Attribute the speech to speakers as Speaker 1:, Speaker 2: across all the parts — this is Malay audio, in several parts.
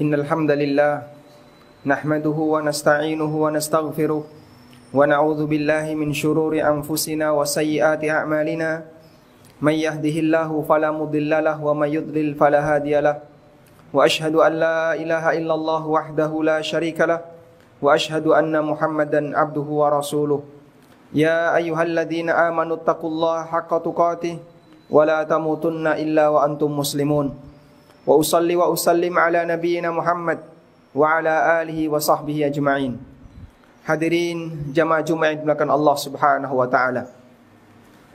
Speaker 1: Innal hamdalillah nahmaduhu wa nasta'inuhu wa nastaghfiruh wa na'udzu billahi min shururi anfusina wa sayyiati a'malina may yahdihillahu fala mudhillalah wa may yudlil fala hadiyalah wa ashhadu an la ilaha illallah wahdahu la syarikalah wa ashhadu anna Muhammadan abduhu wa rasuluh. Ya ayyuhalladzina amanu taqullaha haqqa tuqatih wa la tamutunna illa wa antum muslimun. Wa usalli wa usallim ala nabiyyina Muhammad wa ala alihi wa sahbihi ajma'in. Hadirin jamaah Jumat yang dimuliakan Allah Subhanahu wa taala.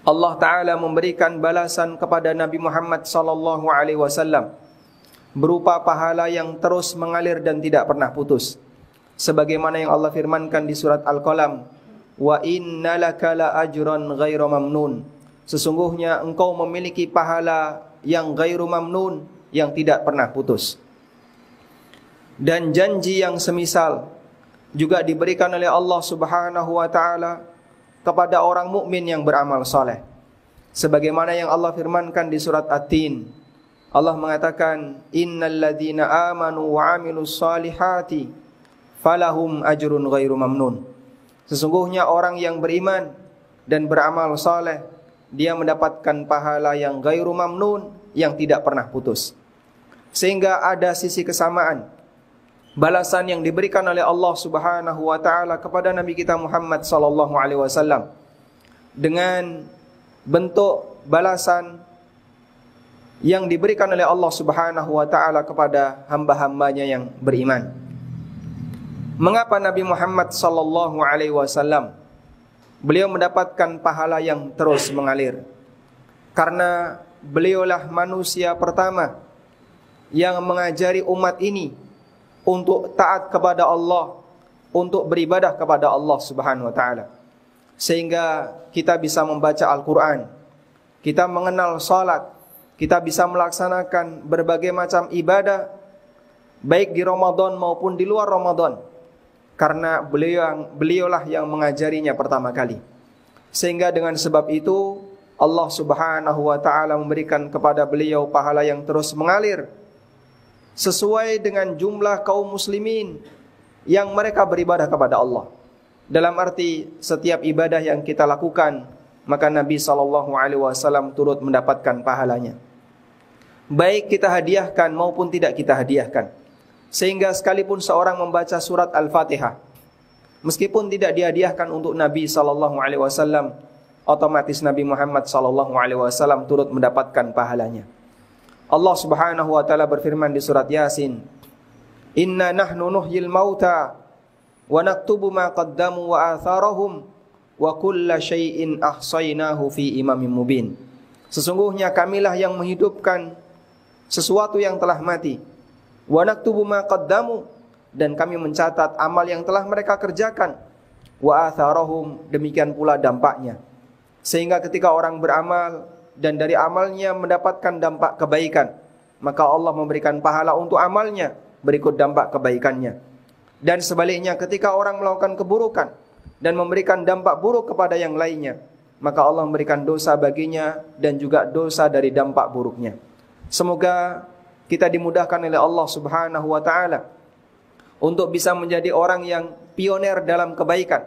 Speaker 1: Allah taala memberikan balasan kepada Nabi Muhammad sallallahu alaihi wasallam berupa pahala yang terus mengalir dan tidak pernah putus. Sebagaimana yang Allah firmankan di surat Al-Qalam, wa innalaka la ajran ghairu mamnun. Sesungguhnya engkau memiliki pahala yang ghairu mamnun, yang tidak pernah putus. Dan janji yang semisal juga diberikan oleh Allah Subhanahu wa taala kepada orang mukmin yang beramal saleh. Sebagaimana yang Allah firmankan di surat At-Tin. Allah mengatakan, innal ladzina amanu wa 'amilus salihati falahum ajrun ghairu mamnun. Sesungguhnya orang yang beriman dan beramal saleh, dia mendapatkan pahala yang ghairu mamnun, yang tidak pernah putus. Sehingga ada sisi kesamaan balasan yang diberikan oleh Allah Subhanahu wa taala kepada Nabi kita Muhammad sallallahu alaihi wasallam dengan bentuk balasan yang diberikan oleh Allah Subhanahu wa taala kepada hamba-hambanya yang beriman. Mengapa Nabi Muhammad sallallahu alaihi wasallam beliau mendapatkan pahala yang terus mengalir? Karena beliaulah manusia pertama yang mengajari umat ini untuk taat kepada Allah, untuk beribadah kepada Allah Subhanahu wa taala. Sehingga kita bisa membaca Al-Qur'an, kita mengenal salat, kita bisa melaksanakan berbagai macam ibadah baik di Ramadan maupun di luar Ramadan. Karena beliaulah yang mengajarinya pertama kali. Sehingga dengan sebab itu Allah Subhanahu wa taala memberikan kepada beliau pahala yang terus mengalir sesuai dengan jumlah kaum muslimin yang mereka beribadah kepada Allah. Dalam arti setiap ibadah yang kita lakukan, maka Nabi sallallahu alaihi wasallam turut mendapatkan pahalanya. Baik kita hadiahkan maupun tidak kita hadiahkan. Sehingga sekalipun seorang membaca surat Al-Fatihah, meskipun tidak dihadiahkan untuk Nabi sallallahu alaihi wasallam, otomatis Nabi Muhammad sallallahu alaihi wasallam turut mendapatkan pahalanya. Allah Subhanahu wa taala berfirman di surat Yasin, "Inna nahnu nuhyil mauta wa naktubu ma qaddamu wa atharahum wa kulla syai'in ahsaynahu fi imamin mubin." Sesungguhnya kamilah yang menghidupkan sesuatu yang telah mati. Wa naktubu ma qaddamu, dan kami mencatat amal yang telah mereka kerjakan. Wa atharahum, demikian pula dampaknya. Sehingga ketika orang beramal dan dari amalnya mendapatkan dampak kebaikan, maka Allah memberikan pahala untuk amalnya berikut dampak kebaikannya. Dan sebaliknya ketika orang melakukan keburukan dan memberikan dampak buruk kepada yang lainnya, maka Allah memberikan dosa baginya dan juga dosa dari dampak buruknya. Semoga kita dimudahkan oleh Allah Subhanahu wa taala untuk bisa menjadi orang yang pionir dalam kebaikan,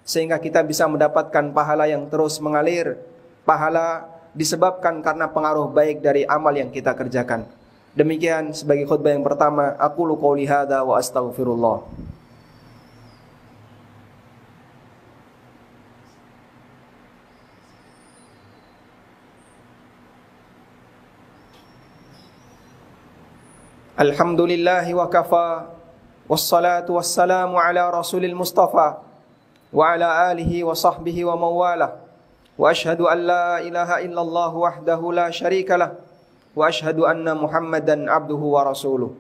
Speaker 1: sehingga kita bisa mendapatkan pahala yang terus mengalir. Pahala disebabkan karena pengaruh baik dari amal yang kita kerjakan. Demikian sebagai khutbah yang pertama, aqulu qouli hadza wa astaghfirullah. Alhamdulillahi wa kafa, wassalatu wassalamu ala rasulil mustafa wa ala alihi wa sahbihi wa mawalah. Wa ashhadu an la ilaha illallah wahdahu la syarikalah wa ashhadu anna Muhammadan abduhu wa rasuluh.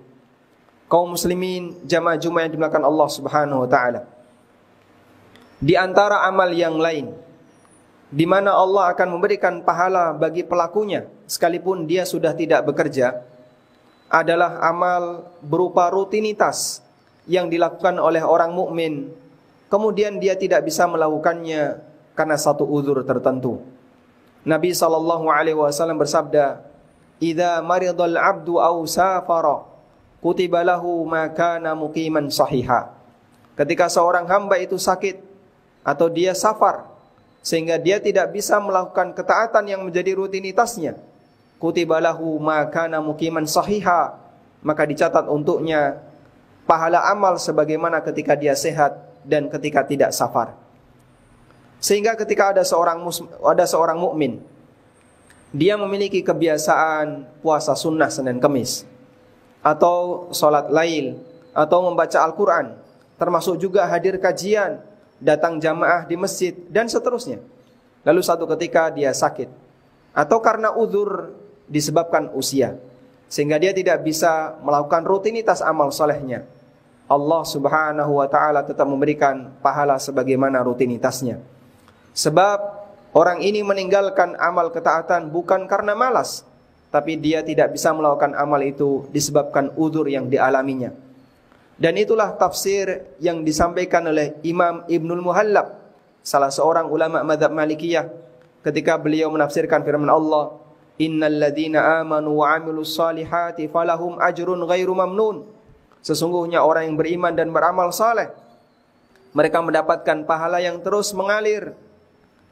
Speaker 1: Kaum muslimin jamaah Jumat yang dimuliakan Allah Subhanahu wa taala. Di antara amal yang lain di mana Allah akan memberikan pahala bagi pelakunya sekalipun dia sudah tidak bekerja adalah amal berupa rutinitas yang dilakukan oleh orang mukmin, kemudian dia tidak bisa melakukannya karena satu uzur tertentu. Nabi sallallahu alaihi wasallam bersabda, "Idza maridal 'abdu aw safara kutiba lahu ma kana muqiman sahiha. Ketika seorang hamba itu sakit atau dia safar sehingga dia tidak bisa melakukan ketaatan yang menjadi rutinitasnya, kutiba lahu ma kana muqiman sahiha, maka dicatat untuknya pahala amal sebagaimana ketika dia sehat dan ketika tidak safar. Sehingga ketika ada seorang mukmin, dia memiliki kebiasaan puasa sunnah Senin Kemis, atau sholat lail, atau membaca Al-Quran, termasuk juga hadir kajian, datang jamaah di masjid, dan seterusnya. Lalu satu ketika dia sakit, atau karena uzur disebabkan usia, sehingga dia tidak bisa melakukan rutinitas amal solehnya, Allah subhanahu wa ta'ala tetap memberikan pahala sebagaimana rutinitasnya. Sebab orang ini meninggalkan amal ketaatan bukan karena malas, tapi dia tidak bisa melakukan amal itu disebabkan uzur yang dialaminya. Dan itulah tafsir yang disampaikan oleh Imam Ibnul Muhallab, salah seorang ulama mazhab Malikiyah, ketika beliau menafsirkan firman Allah, innal ladzina amanu wa amilus salihati falahum ajrun ghairu mamnun. Sesungguhnya orang yang beriman dan beramal saleh, mereka mendapatkan pahala yang terus mengalir.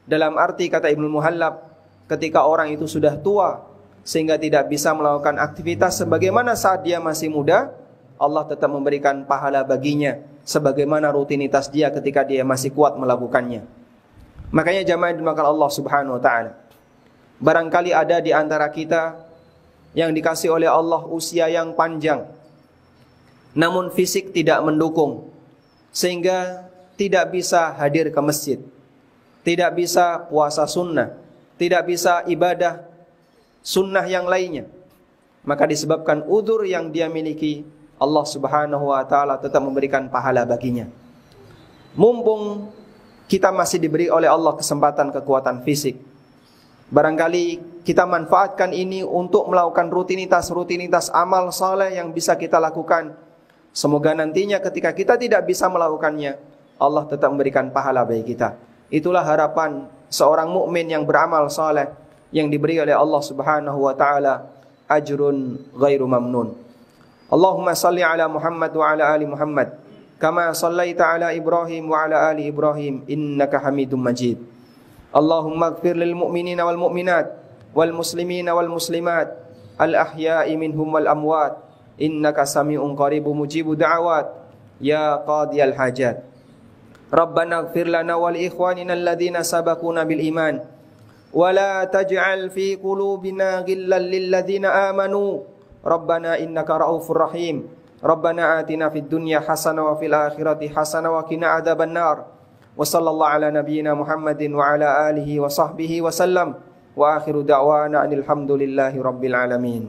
Speaker 1: Dalam arti kata Ibnu Muhallab, ketika orang itu sudah tua sehingga tidak bisa melakukan aktivitas sebagaimana saat dia masih muda, Allah tetap memberikan pahala baginya sebagaimana rutinitas dia ketika dia masih kuat melakukannya. Makanya jamaah dimakan Allah subhanahu wa ta'ala, barangkali ada di antara kita yang dikasih oleh Allah usia yang panjang, namun fisik tidak mendukung, sehingga tidak bisa hadir ke masjid, tidak bisa puasa sunnah, tidak bisa ibadah sunnah yang lainnya. Maka disebabkan uzur yang dia miliki, Allah subhanahu wa ta'ala tetap memberikan pahala baginya. Mumpung kita masih diberi oleh Allah kesempatan kekuatan fisik, barangkali kita manfaatkan ini untuk melakukan rutinitas amal saleh yang bisa kita lakukan. Semoga nantinya ketika kita tidak bisa melakukannya, Allah tetap memberikan pahala bagi kita. Itulah harapan seorang mukmin yang beramal saleh yang diberi oleh Allah subhanahu wa ta'ala ajrun ghairu mamnun. Allahumma salli ala Muhammad wa ala ali Muhammad kama sallaita ala Ibrahim wa ala ali Ibrahim innaka Hamidum Majid. Allahumma ighfir lil mu'minina wal mu'minat wal muslimina wal muslimat al ahya'i minhum wal amwat innaka sami'un qaribun mujibu da'awat ya qadiyal hajat. Rabbana ighfir lana wal ikhwanina alladhina sabaquna bil iman wa la taj'al fi qulubina ghillan lil ladzina amanu Rabbana innaka raufur rahim. Rabbana atina fid dunya hasanah wa fil akhirati hasanah wa qina adzabannar. Wa sallallahu ala nabiyyina Muhammadin wa ala alihi wa sahbihi wa sallam. Wa akhiru da'wana alhamdulillahi rabbil alamin.